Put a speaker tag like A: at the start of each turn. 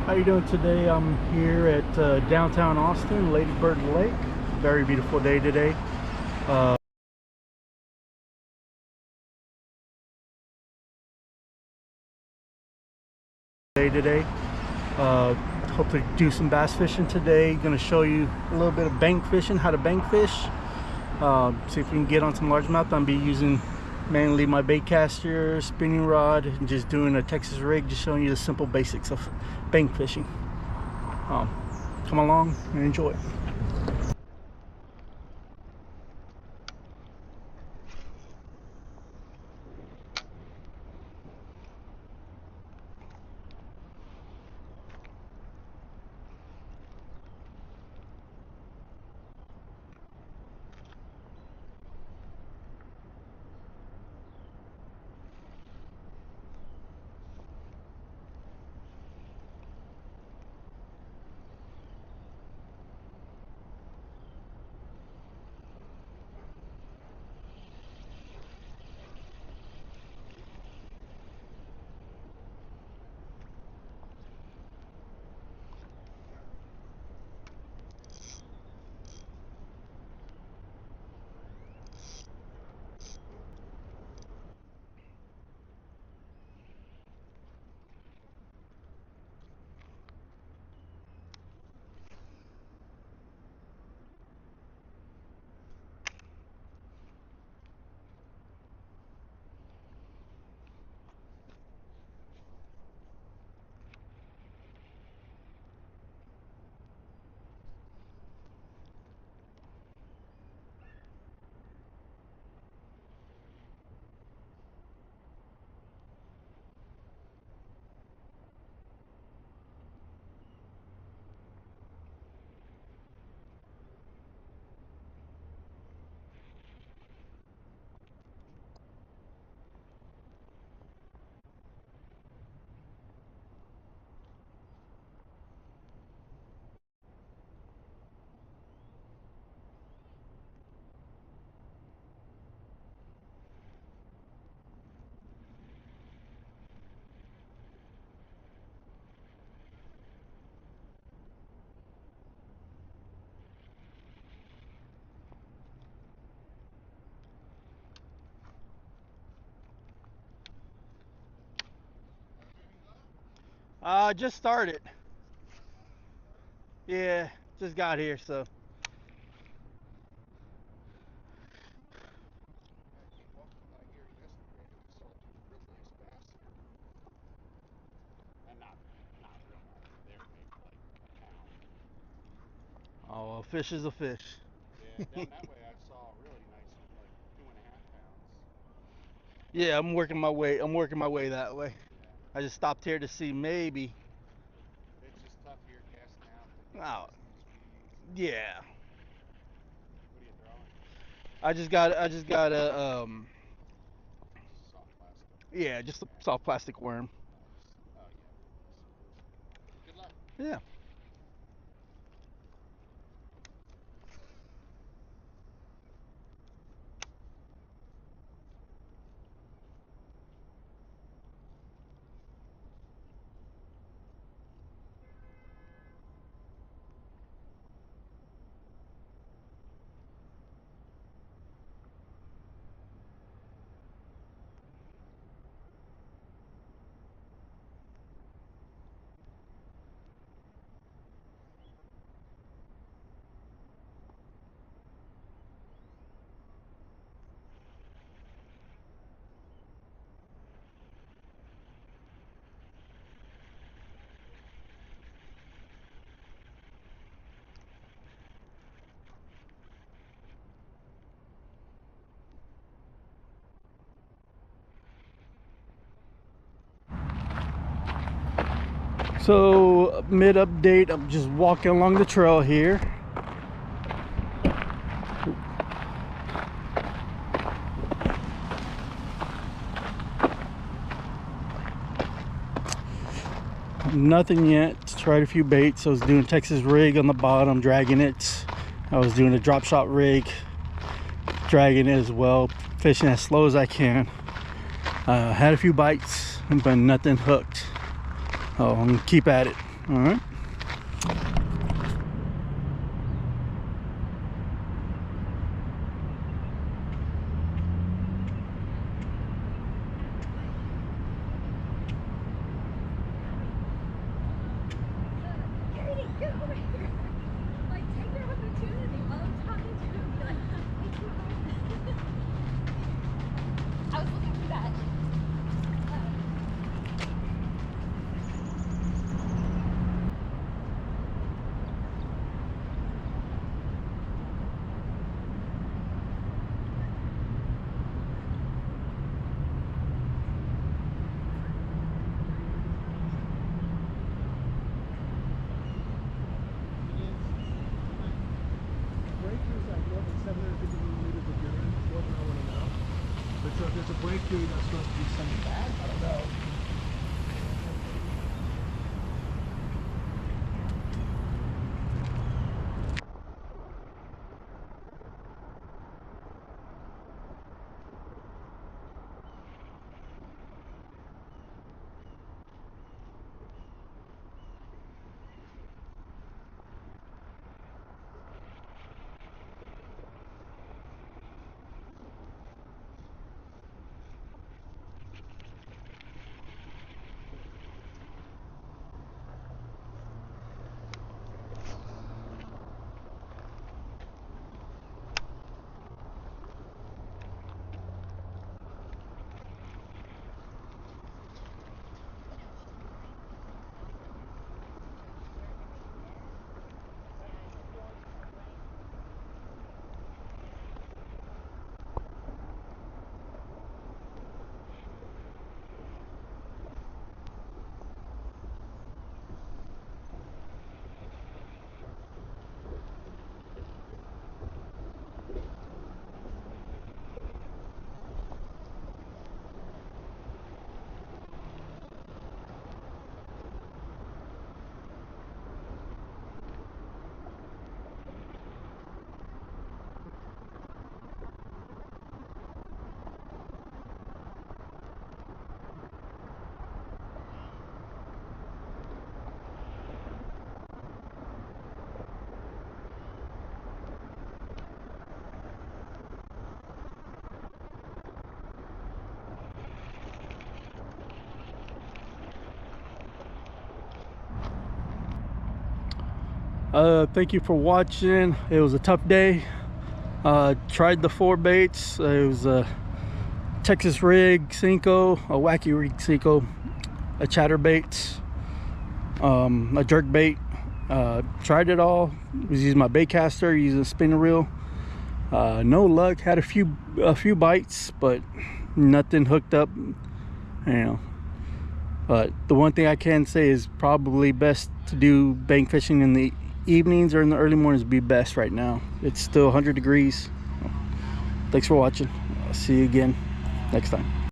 A: How you doing today? I'm here at downtown Austin, Ladybird Lake. Very beautiful day today. Uh, Hope to do some bass fishing today. Going to show you a little bit of bank fishing, how to bank fish. See if we can get on some largemouth. I'll be using mainly my bait caster, spinning rod, and just doing a Texas rig, just showing you the simple basics of bank fishing. Come along and enjoy. Just started. Yeah, just got here, so. Oh, a fish is a fish. Yeah, I'm working my way. I'm working my way that way. I just stopped here to see maybe. Oh, yeah. I just got a yeah, just a soft plastic worm. Yeah. So mid update, I'm just walking along the trail here. Nothing yet. Tried a few baits. I was doing Texas rig on the bottom, dragging it. I was doing a drop shot rig, dragging it as well, fishing as slow as I can. Had a few bites, but nothing hooked. Oh, I'm gonna keep at it. All right.
B: Get over here. Like, take your opportunity while I'm talking to him. Be like, I was looking for that.
A: So if there's a breakthrough, that's supposed to be something bad? I don't know. Thank you for watching. It was a tough day. Tried the 4 baits. It was a Texas rig Cinco, a wacky rig Cinco, a chatterbait, a jerk bait. Tried it all. Was using my bait caster, using a spinner reel. No luck. Had a few bites, but nothing hooked up. You know. But the one thing I can say is probably best to do bank fishing in the evenings or in the early mornings would be best right now. It's still 100 degrees. Thanks for watching. I'll see you again next time.